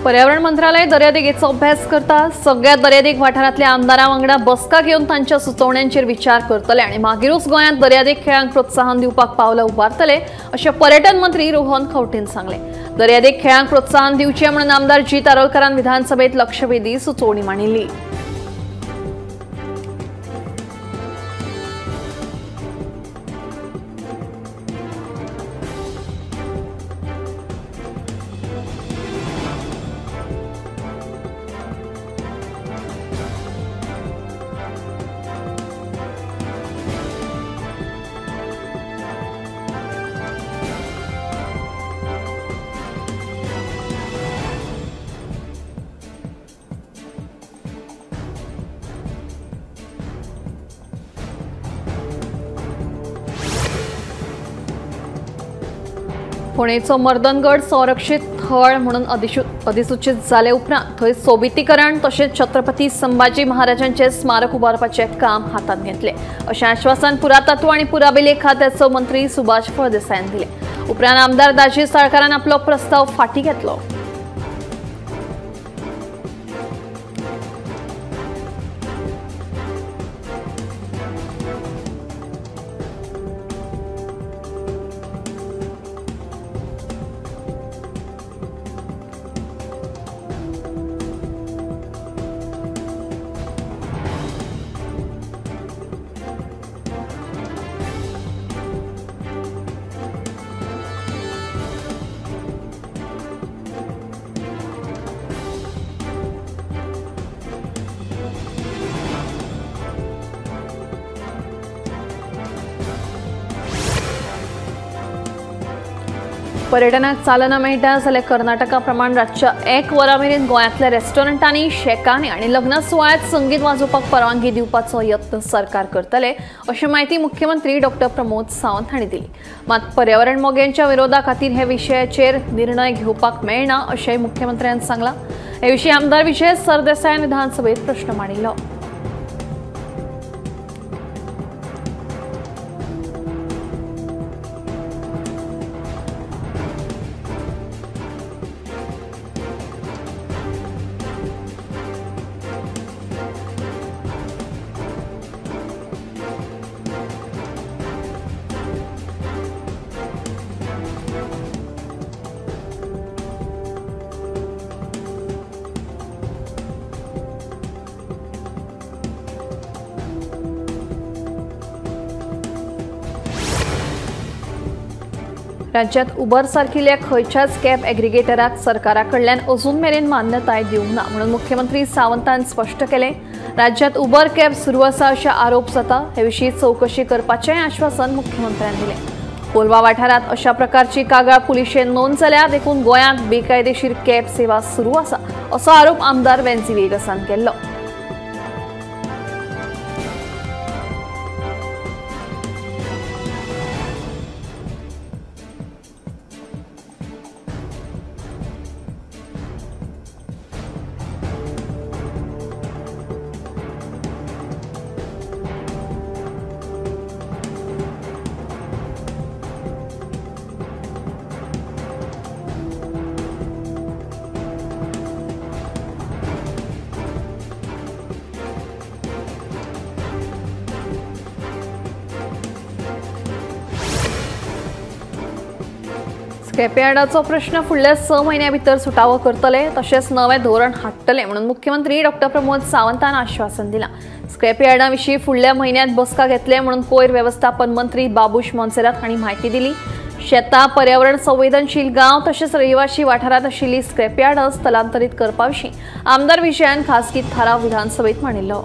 पर्यावरण मंत्रालय दर्यादेगेचो अभ्यास करता। सगळ्या दर्यादेग वाठारांतल्या आमदारां वांगडा बसका घेवन तांच्या सुचोवण्यांचेर विचार करतले आनी मागीरूच गोंयांत दर्यादेग खेळांक प्रोत्साहन दिवपाक पावलां उबारतले अशें पर्यटन मंत्री रोहन खंवटेन सांगले। दर्यादेग खेळांक प्रोत्साहन दिवचें म्हणून आमदार जी तारोलकरान विधानसभेत लक्षवेधी सुचोवणी मांडिल्ली। फोंडेचो मर्दनगड संरक्षीत थळ म्हणून अधिसूचित जाले उपरांत थंय सोबितीकरण तशेंच छत्रपती संभाजी महाराजांचे स्मारक उबारपाचे काम हातांत घेतले अशें आश्वासन पुरातत्व आनी पुराभिलेख खात्याचो मंत्री सुभाष फळदेसायान दिले। उपरांत आमदार दाजी साळकारान आपलो प्रस्ताव फाटीं घेतलो। पर्यटनाक चालना मेळटा जाल्यार कर्नाटका प्रमाण रातच्या 1 वरां मेरेन गोंयांतल्या रेस्टॉरंटांनी शेकांनी आनी लग्न सुवाळ्यात संगीत वाजोवपाक परवानगी दिवपाचो यत्न सरकार करतले अशी माहिती मुख्यमंत्री डॉ प्रमोद सावंत हांणी दिली। मात पर्यावरण मोग्यांच्या विरोधा खातीर हे विशयाचेर निर्णय घेवपाक मेळना अशेंय मुख्यमंत्र्यान सांगलां। हे विशीं आमदार विजय सरदेसायान विधानसभेत प्रश्न मांडिल्लो। राज्यात उबर सारखिल्ल्या खंयच्याच कॅब एग्रिगेटराक सरकारा कडल्यान अजून मेरेन मान्यताय दिवंक ना म्हणून मुख्यमंत्री सावंतान स्पश्ट केले। राज्यात उबर कॅब सुरू आसा अशे आरोप जाता, हे विशीं चौकशी करपाचें आश्वासन मुख्यमंत्र्यान दिलें। कोलवा वाठारांत अशा प्रकारची कागाळ पुलिशेन नोंद जाल्या देखून गोंयांत बेकायदेशीर कॅब सेवा सुरू आसा असो आरोप आमदार वेंजी वेगसान केल्लो। स्क्रॅपयार्डाचो प्रश्न फुडल्या 6 म्हयन्यां भितर सुटावो करतले तशेंच नवें धोरण हाडटले म्हणून मुख्यमंत्री डॉ प्रमोद सावंतान आश्वासन दिलां। स्क्रॅपयार्डा विशीं फुडल्या म्हयन्यांत बसका घेतले म्हणून कोयर वेवस्थापन मंत्री बाबूश मोन्सेरात हांणी म्हायती दिली। शेतां, पर्यावरण संवेदनशील गांव तशेंच रहिवाशी वाठारांत आशिल्ली स्क्रॅपयार्डां स्थलांतरीत करपा विशीं आमदार विजयान खासगी थाराव विधानसभेत मांडिल्लो।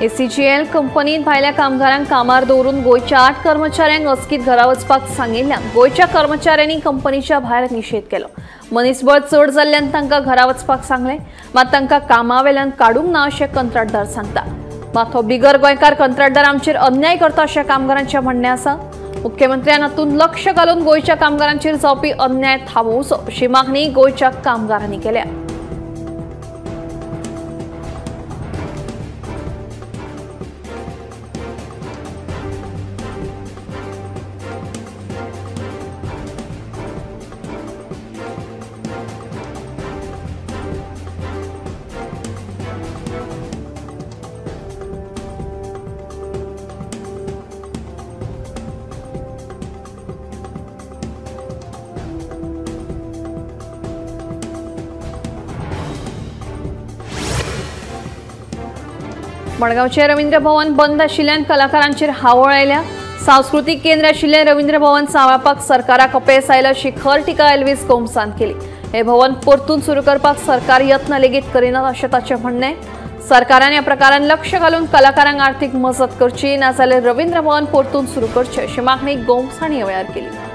ACGL कंपनीत भायल्या कामगारांक कामार दवरून गोयच्या 8 कर्मचाऱ्यांक अचकीत घरा वचपाक सांगिल्ल्यान गोयच्या कर्मचाऱ्यांनी कंपनीच्या भायर निषेध केलो। मनीसबळ चड जाल्ल्यान तांकां घरा वचपाक सांगले, मात तांकां कामावेल्यान काडूंक ना अशें कंत्राटदार सांगता। मात हो बिगर गोंयकार कंत्राटदार आमचेर अन्याय करता अशें कामगारांचें म्हणणें आसा। मुख्यमंत्र्यान हातूंत लक्ष घालून गोयच्या कामगारांचेर जावपी अन्याय थांबोवचो अशी मागणी गोयच्या कामगारांनी केल्या। मडगावचे रवींद्र भवन बंद आशिल्ल्यान कलाकारांचेर हावळ आयल्या। सांस्कृतिक केंद्र आशिल्लें रवींद्र भवन सांबाळपाक सरकाराक अपेस आयला अशी खर टिका एल्विस कोमसान केली। हे भवन परतून सुरू करपाक सरकार यत्न लेगीत करिना अशें ताचें म्हणणें। सरकारान ह्या प्रकारान लक्ष घालून कलाकारांक आर्थीक मजत करची, नाजाल्यार रवींद्र भवन परतून सुरू करचें अशी मागणी गोमसाणी ह्या वेळार केली।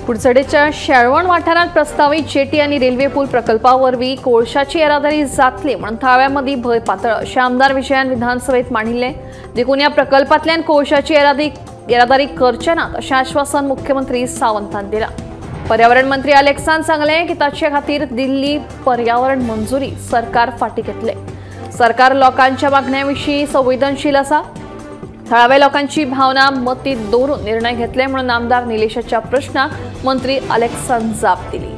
कुडचडेच्या शेळवण वाठारांत प्रस्तावित जेटी आनी रेल्वे पूल प्रकल्पा वरवीं कोळशाची येरादारी जातली म्हणून थळाव्यां मदीं भंय पातळ अशें आमदार विजयान विधानसभेत मांडिल्लें। देखून ह्या प्रकल्पांतल्यान कोळशाची येरादारी करचे नात अशें आश्वासन मुख्यमंत्री सावंतान दिलां। पर्यावरण मंत्री अलेक्सान सांगलें की ताचे खातीर दिल्ली पर्यावरण मंजुरी सरकार फाटीं घेतले। सरकार लोकांच्या मागण्यां विशीं संवेदनशील आसा। थळाव्या लोकांची भावना मतींत दवरून निर्णय घेतले म्हणून आमदार निलेशाच्या प्रश्नाक मंत्री अलेक्सान जाप दिली।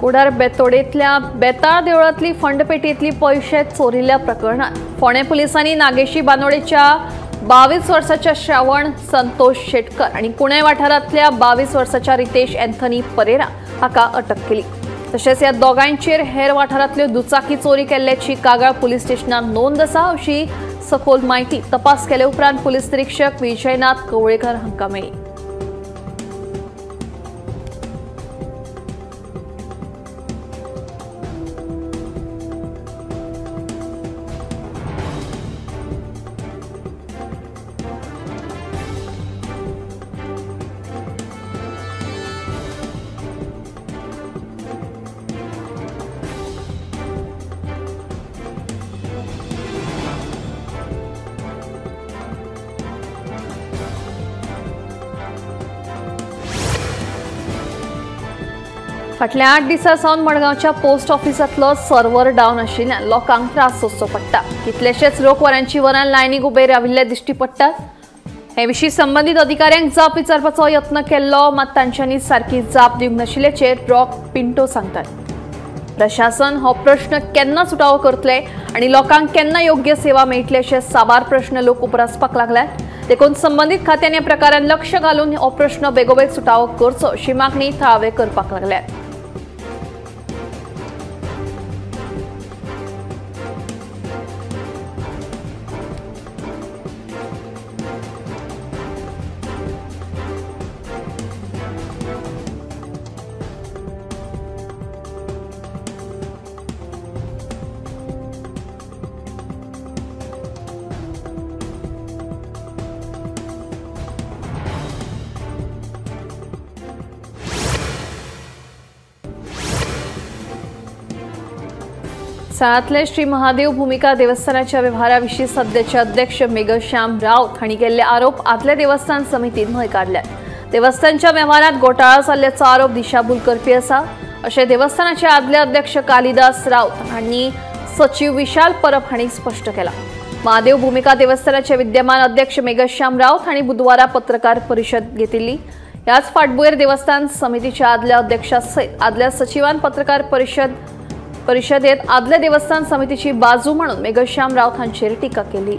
कुडार बेतोडेंतल्या बेताळ देवळांतली फंडपेटींतली पयशे चोरिल्ल्या प्रकरणात फोंडे पुलिसांनी नागेशी बांदोडेच्या 22 वर्साच्या श्रावण संतोष शेटकर आणि कुणे वाठारांतल्या 22 वर्साच्या रितेश एंथनी परेरा हाका अटक केली। तशेंच ह्या दोगांचेर हेर वाठारांतल्यो दुचाकी चोरी केल्ल्याची कागाळ पुलीस स्टेशनात नोंद आसा अशी सखोल माहिती तपास केले उपरांत पुलीस निरीक्षक विजयनाथ कवळेकर हांकां मेळ्ळी। फाटल्या 8 दिसांसावन मडगावच्या पोस्ट ऑफिसांतलो सर्व्हर डावन आशिल्ल्यान लोकांक त्रास सोंसचो पडटा। कितलेशेच लोक वरांची वरां लायनीक उबे राविल्ले दिश्टी पडटात। हे विशीं संबंधीत अधिकाऱ्यांक जाप विचारपाचो यत्न केल्लो, मात तांच्यांनी सारकी जाप दिवंक नाशिल्ल्याचेर रॉक पिंटो सांगतात। प्रशासन हो प्रश्न केन्ना सुटावो करतले आनी लोकांक केन्ना योग्य सेवा मेळटली अशे साबार प्रश्न लोक उपरासपाक लागल्यात। देखून संबंधीत खात्यान ह्या प्रकारान लक्ष घालून हो प्रश्न बेगोबेग सुटावो करचो अशी मागणी थळावे करपाक लागल्यात। देवस्थानातले श्री महादेव भूमिका देवस्थानाच्या व्यवहाराविषयी सध्याचे अध्यक्ष मेघश्याम राऊत हांणी केल्ले आरोप आदले देवस्थान समितीन न्हय काढल्यात। देवस्थानच्या व्यवहारात घोटाळा जाल्ल्याचो आरोप दिशाभूल करपी आसा अशें देवस्थानाचे आदले अध्यक्ष कालिदास राऊत हांणी सचिव विशाल परब हांणी स्पष्ट केला। महादेव भूमिका देवस्थानाचे विद्यमान अध्यक्ष मेघश्याम राऊत हांणी बुधवारा पत्रकार परिशद घेतिल्ली। याच फाटभुंयेर देवस्थान समितीच्या आदल्या अध्यक्षा सयत आदल्या सचिवान पत्रकार परिशदेत आदले देवस्थान समितीची बाजू म्हणून मेघश्याम राऊत हांचेर टिका केली।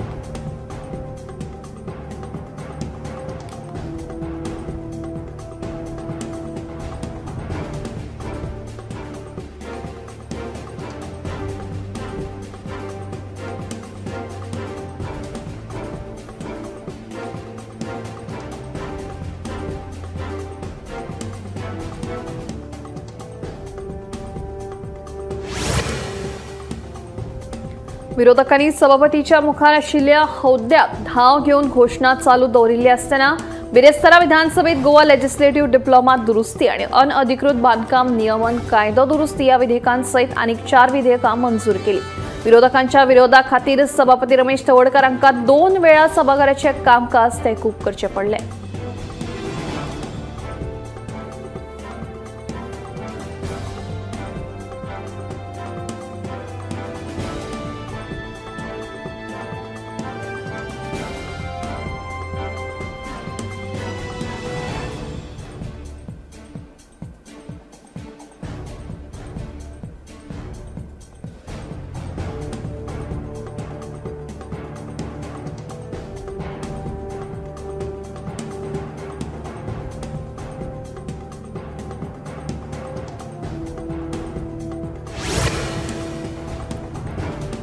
विरोधकांनी सभापतीच्या मुखार आशिल्ल्या हौद्यात धाव घेवन घोषणा चालू दवरिल्ली आसतना बिरेस्तारा विधानसभेत गोवा लेजिस्लेटिव्ह डिप्लोमा दुरुस्ती आणि अनअधिकृत बांधकाम नियमन कायदो दुरुस्ती या विधेयकां सयत आनीक 4 विधेयकां मंजूर केली। विरोधकांच्या विरोधा खातीर सभापती रमेश तवडकर हांका 2 वेळा सभाघराचे कामकाज तहकूब करचे पडले।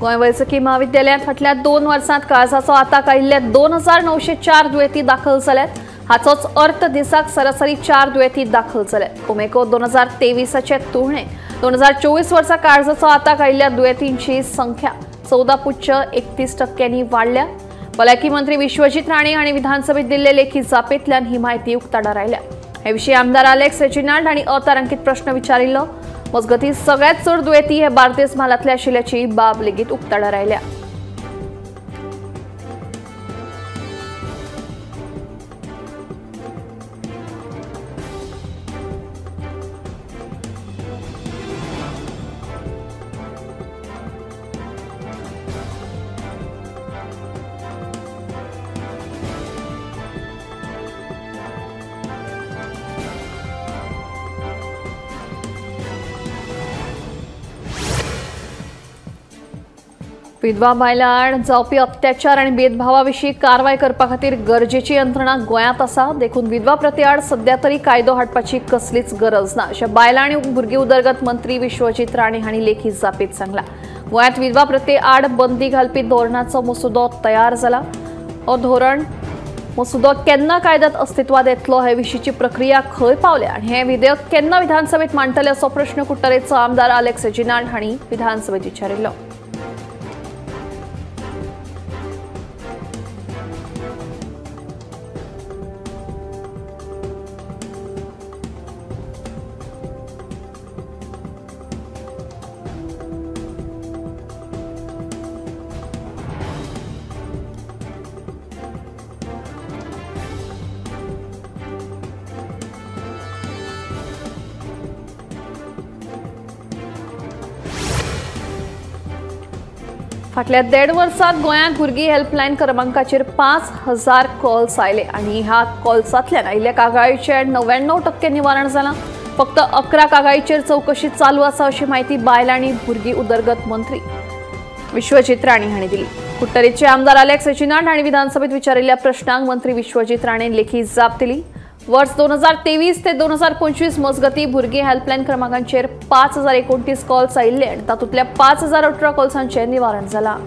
गोंय वैजकी महाविद्यालयात फाटल्या 2 वर्सांत काळजाचो आताक आयिल्ले 2904 दुयेंती दाखल जाल्यात। हाचोच अर्थ दिसाक सरासरी 4 दुयेंती दाखल जाल्यात। कोमेको 2023चे तुळणे 2024 वर्सा काळजाचो आताक आयिल्ल्या दुयेंतींची संख्या 14.31% वाडल्या। भलायकी मंत्री विश्वजीत राणे हांणी विधानसभेत दिल्ले लेखी जापेंतल्यान ही म्हायती उक्ताडार आयल्या। हे विशीं आमदार अलेक्स रेजिनाल्ड हांणी अतारांकीत प्रश्न विचारिल्लो। मजगतीं सगळ्यात चड दुयेंती हे बार्देस म्हालांतले आशिल्ल्याची बाब लेगीत उक्ताडार आयल्या। विधवा बायलां आड जावपी अत्याचार आनी भेदभावा विशीं कारवाय करपा खातीर गरजेची यंत्रणा गोंयांत आसा। देखून विधवा प्रथे आड सध्या तरी कायदो हाडपाची कसलीच गरज ना अशें बायलां आनी भुरगीं उदरगत मंत्री विश्वजीत राणे हांणी लेखी जापेंत सांगलां। गोंयांत विधवा प्रथे आड बंदी घालपी धोरणाचो मसुदो तयार जाला। हो धोरण मसुदो केन्ना कायद्यात अस्तित्वात येतलो हे विशींची प्रक्रिया खंय पावल्या आनी हें विधेयक केन्ना विधानसभेत मांडटले असो प्रश्न कुट्टरेचो आमदार अलेक्स रेजिनाल्ड हांणी विधानसभेत विचारिल्लो। फाटल्या 1.5 वर्सांत गोंयांत भुरगीं हेल्पलायन क्रमांकाचेर 5000 कॉल्स आयले आनी ह्या कॉल्सांतल्यान आयिल्ल्या कागाळीचेर 99% निवारण जालां। फक्त 11 कागाळीचेर चवकशी चालू आसा अशी माहिती बायलां आनी भुरगीं उदरगत मंत्री विश्वजीत राणे हांणी दिली। कुट्टरेचे आमदार अलेक्स रेजिनाल्ड हांणी विधानसभेत विचारिल्ल्या प्रश्नांक मंत्री विश्वजीत राणेन लेखी जाप दिली। वर्ष 2023 ते 2025 मजगती भुरगीं हेल्पलायन क्रमांकांचेर 5029 कॉल्स आयिल्ले आनी तातूंतल्या 5018 कॉल्सांचें निवारण जालां।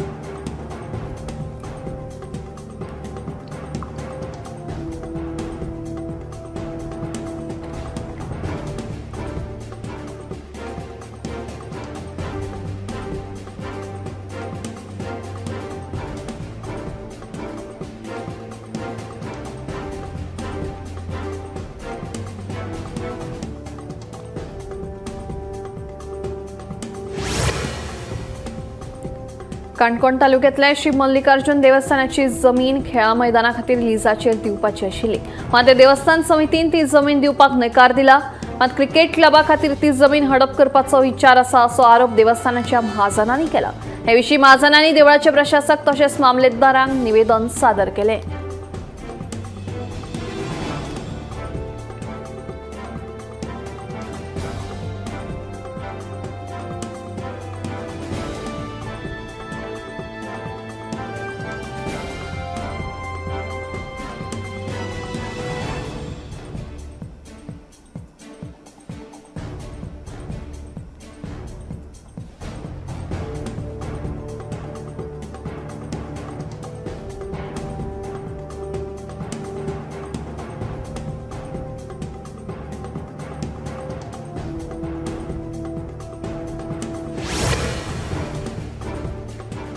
काणकोण तालुक्यातल्या श्री मल्लिकार्जुन देवस्थानाची जमीन खेळा मैदाना खातीर लिजाचेर दिवपाची आशिल्ली, मात देवस्थान समितीन ती जमीन दिवपाक न्हयकार दिला। मात क्रिकेट क्लबा खातीर ती जमीन हडप करपाचो विचार आसा असो आरोप देवस्थानाच्या महाजनांनी केला। हे विशीं महाजनांनी देवळाचे प्रशासक तशेंच मामलेदारांक निवेदन सादर केलें।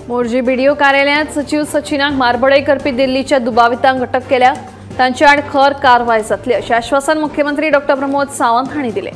मोर्जी बीडीओ कार्यालयात सचिव सचिनाक मारबडय करपी दिल्लीच्या दुबावितांक अटक केल्या। तांचे आड खर कारवाय जातली अशें आश्वासन मुख्यमंत्री डॉ प्रमोद सावंत हांणी दिलें।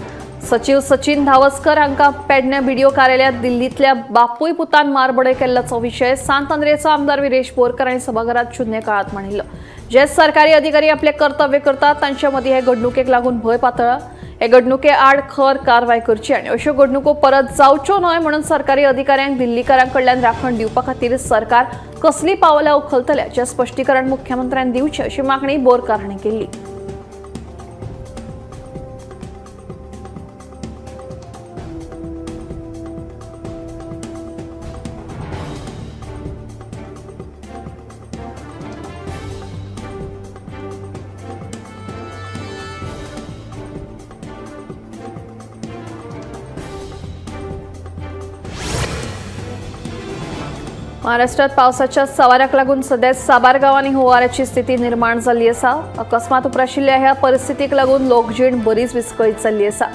सचिव सचिन धावस्कर हांकां पेडण्या बीडीओ कार्यालयात दिल्लींतल्या बापूय पुतान मारबडय केल्ल्याचो विशय सांत अंद्रेचो आमदार विरेश बोरकार हांणी सभाघरांत शुन्य काळात मांडिल्लो। जे सरकारी अधिकारी आपले कर्तव्य करतात तांचे मदीं हे घडणुकेक लागून भंय पातळ्ळा। हे घडणुके आड खर कारवाय करची आनी अश्यो घडणुको परत जावच्यो न्हय म्हणून सरकारी अधिकाऱ्यांक दिल्लीकारांकडल्यान राखण दिवपा खातीर सरकार कसली पावलां उखलतले हाचें स्पश्टीकरण मुख्यमंत्र्यान दिवचें अशी मागणी बोरकार हांणी केली। महाराष्ट्रात पावसाच्या सवाराक लागून सध्या साबार गावांनी हुंवाराची स्थिती निर्माण जाल्ली आसा। अकस्मात उप्राशिल्ल्या ह्या परिस्थितीक लागून लोकजीण बरीच विस्कळीत जाल्ली आसा।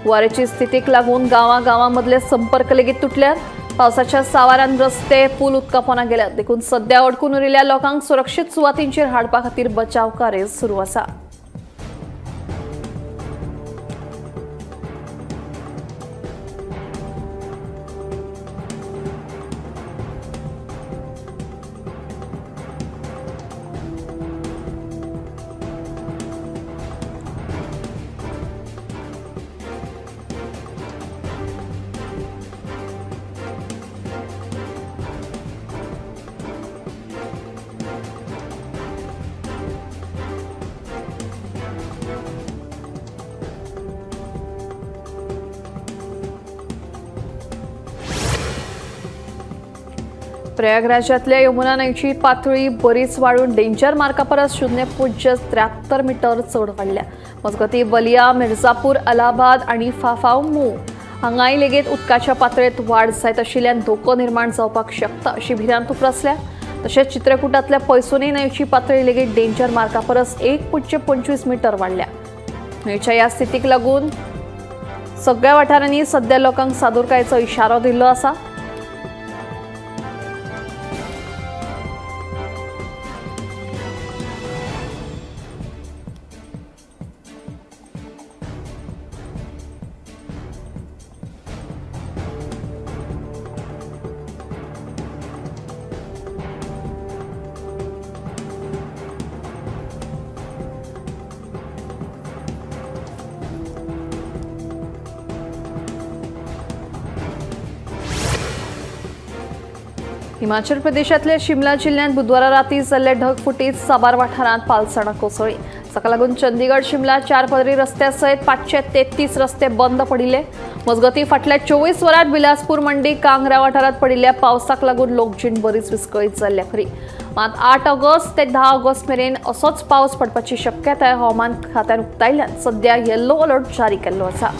हुंवाराची स्थितीक लागून गांवां मदले संपर्क लेगीत तुटल्यात। पावसाच्या सावारान रस्ते पूल उदका पोंदा गेल्यात। देखून सध्या अडकून उरिल्ल्या लोकांक सुरक्षीत सुवातींचेर हाडपा खातीर बचाव कार्य सुरू आसा। प्रयागराजातल्या यमुना न्हंयची पातळी बरीच वाडून डेंजर मार्का परस 0.73 मीटर चड वाडल्या। मजगतीं बलिया, मिर्जापूर, अलाहाबाद आनी फाफांवू हांगाय लेगीत उदकाच्या पातळेंत वाड जायत आशिल्ल्यान धोको निर्माण जावपाक शकता अशी भिरांत उप्रासल्या। तशेंच चित्रकूटांतल्या पैसुनी न्हंयची पातळी लेगीत डेंजर मार्का परस 1.25 मीटर वाडल्या। न्हंयच्या ह्या स्थितीक लागून सगळ्या वाठारांनी सध्या लोकांक सादूरकायेचो इशारो दिल्लो आसा। हिमाचल प्रदेशातल्या शिमला जिल्ह्यात बुधवारा राती जाल्ले ढगफुटीत साबार वाठारांत पालसणां कोसळ्ळी। ताका लागून चंदीगड शिमला 4 पदरी रस्त्या सयत 533 रस्ते बंद पडिल्ले। मजगतीं फाटल्या 24 वरांत बिलासपूर, मंडी, कांगरा वाठारांत पडिल्ल्या पावसाक लागून लोकजीण बरीच विस्कळीत जाल्ल्या खरी। मात 8 ऑगस्ट ते 10 ऑगस्ट मेरेन असोच पावस पडपाची शक्यताय हवामान खात्यान उक्तायल्ल्यान सध्या येल्लो अलर्ट जारी केल्लो आसा।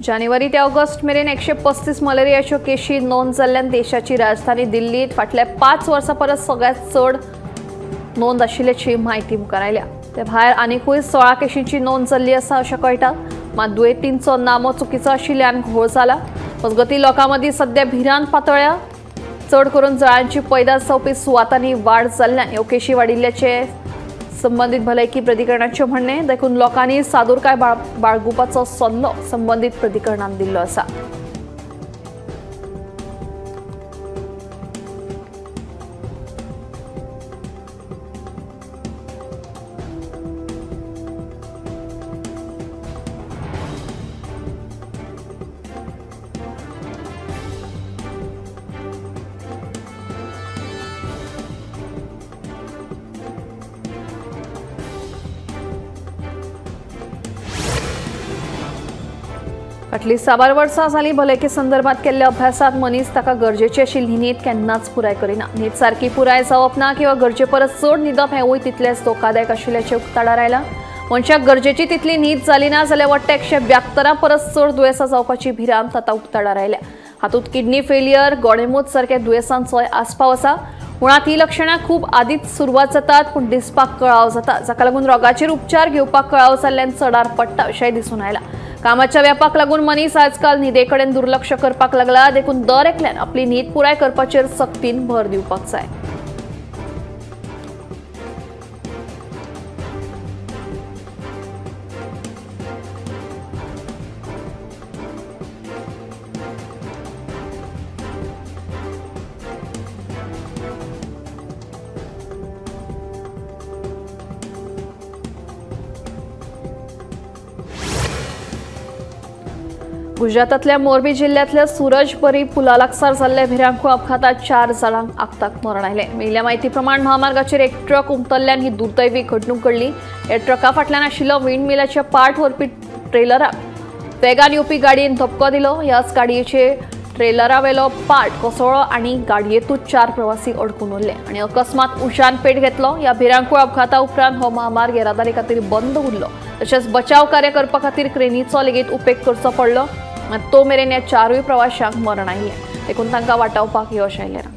जानेवारी ते ऑगस्ट मेरेन 135 मलेरियाच्यो केशी नोंद जाल्ल्यान देशाची राजधानी दिल्लीत फाटल्या 5 वर्सां परस सगळ्यात चड नोंद आशिल्ल्याची माहिती मुखार आयल्या। ते भायर आनीकूय 16 केशींची नोंद जाल्ली आसा अशें कळटा। मात दुयेंतींचो नामो चुकीचो आशिल्ल्यान घोळ जाला। मजगतीं लोकां मदीं सध्या भिरांत पातळ्ळ्या। चड करून जळांची पैदास जावपी सुवातांनी वाड जाल्ल्यान ह्यो केशी वाडिल्ल्याचे संबंधित भलायकी प्राधिकरणाचे म्हणणे। देखून लोकांनी सादूरकाय बाळगुपाचो सल्लो संबंधित प्राधिकरणान दिल्लो आसा। फाटली 6 वर्सां जालीं भलायकी संदर्भात केल्ल्या अभ्यासात मनीस ताका गरजेची आशिल्ली न्हीद केन्नाच पुराय करिना। न्हीद सारकी पुराय जावप ना किंवा गरजे परस चड न्हिदप हेंवूय तितलेंच धोकादायक आशिल्ल्याचें उक्ताडार आयलां। मनशाक गरजेची तितली न्हीद जाली ना जाल्यार वट्ट 172 परस चड दुयेंसां जावपाची भिरांत आतां उक्ताडार आयल्या। हातूंत किडनी फेलियर, गोडेमूत सारक्या दुयेंसांचोय आस्पाव आसा। मुळात ही लक्षणां खूब आदींच सुरवात जातात पूण दिसपाक कळाव जाता, जाका लागून रोगाचेर उपचार घेवपाक कळाव जाल्ल्यान चडार पडटा अशेंय दिसून आयलां। कामाच्या व्यापाक लागून मनीस आजकाल न्हिदेकडेन दुर्लक्ष करपाक लागला। देखून दर एकल्यान आपली न्हीद पुराय करपाचेर सक्तीन भर दिवपाक जाय। गुजरातांतल्या मोरबी जिल्ह्यातल्या सूरजबरी पुला लागसार जाल्ल्या भिरांकू अपघातात 4 जाणांक आगताक मरण आयलें। मेळिल्ल्या म्हायती प्रमाण महामार्गाचेर एक ट्रक उमटल्ल्यान ही दुर्दैवी घडणूक घडली। ह्या ट्रका फाटल्यान आशिल्लो विंडमिलाच्या पार्ट व्हरपी ट्रेलराक वेगान येवपी गाडयेन धपको दिलो। ह्याच गाडयेचे ट्रेलरावेलो पार्ट कोसळ्ळो आनी गाडयेंतूच 4 प्रवासी अडकून उरले आनी अकस्मात उशान पेट घेतलो। ह्या भिरांकू अपघाता उपरांत हो महामार्ग येरादारी खातीर बंद उरलो। तशेंच बचाव कार्य करपा खातीर क्रेनीचो लेगीत उपेग करचो पडलो। तो मेरेन ह्या 4 प्रवाशांक मरण आयिल्लें, देखून तांकां वाटावपाक यश आयलें ना।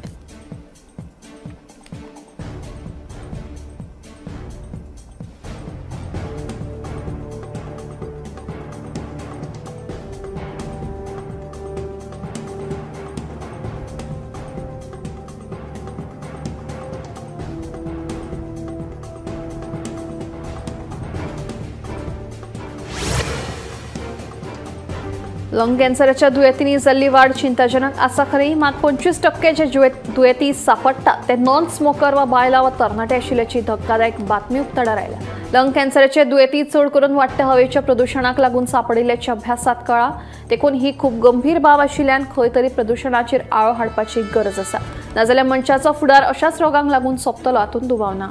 लंग कॅन्सराच्या दुयेंतींनी जाल्ली वाड चिंताजनक आसा खरी, मात 25% जे दुयेंती सापडटात ते नॉन स्मोकर वा बायलां वा तरणाटे आशिल्ल्याची धक्कादायक बातमी उक्ताडार आयल्या। लंग कॅन्सराचे दुयेंती चड करून वाडट्या हवेच्या प्रदूषणाक लागून सापडिल्ल्याच्या अभ्यासात कळ्ळां। देखून ही खूब गंभीर बाब आशिल्ल्यान खंय तरी प्रदूषणाचेर आळो हाडपाची गरज आसा, नाजाल्यार मनशाचो फुडार अशाच रोगांक लागून सोंपतलो हातूंत दुबाव ना।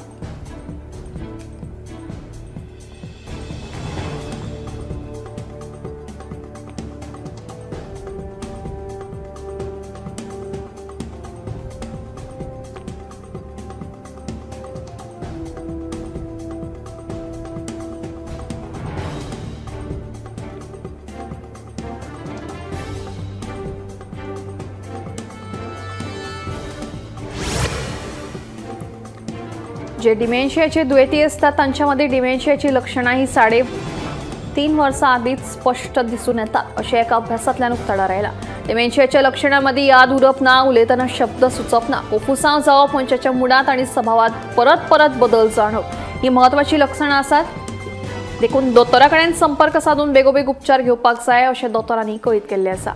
जे डिमेन्शियाचे दुयेंती असतात तांच्यामध्ये डिमेन्शियाची लक्षणां ही 3.5 वर्सां आदींच स्पष्ट दिसून येतात अशें एका अभ्यासांतल्यान उक्ताडार आयलां। डिमेन्शियाच्या लक्षणांमदी याद उरप ना, उलयतना शब्द सुचप ना, फुफ्फुसांव जावप, मनशाच्या मुडांत आनी स्वभावात परत परत बदल जाणवप ही म्हत्वाची लक्षणां आसात। देखून दोतोरा कडेन संपर्क साधून बेगोबेग उपचार घेवपाक जाय अशें दोतोरांनी कळीत केल्लें आसा।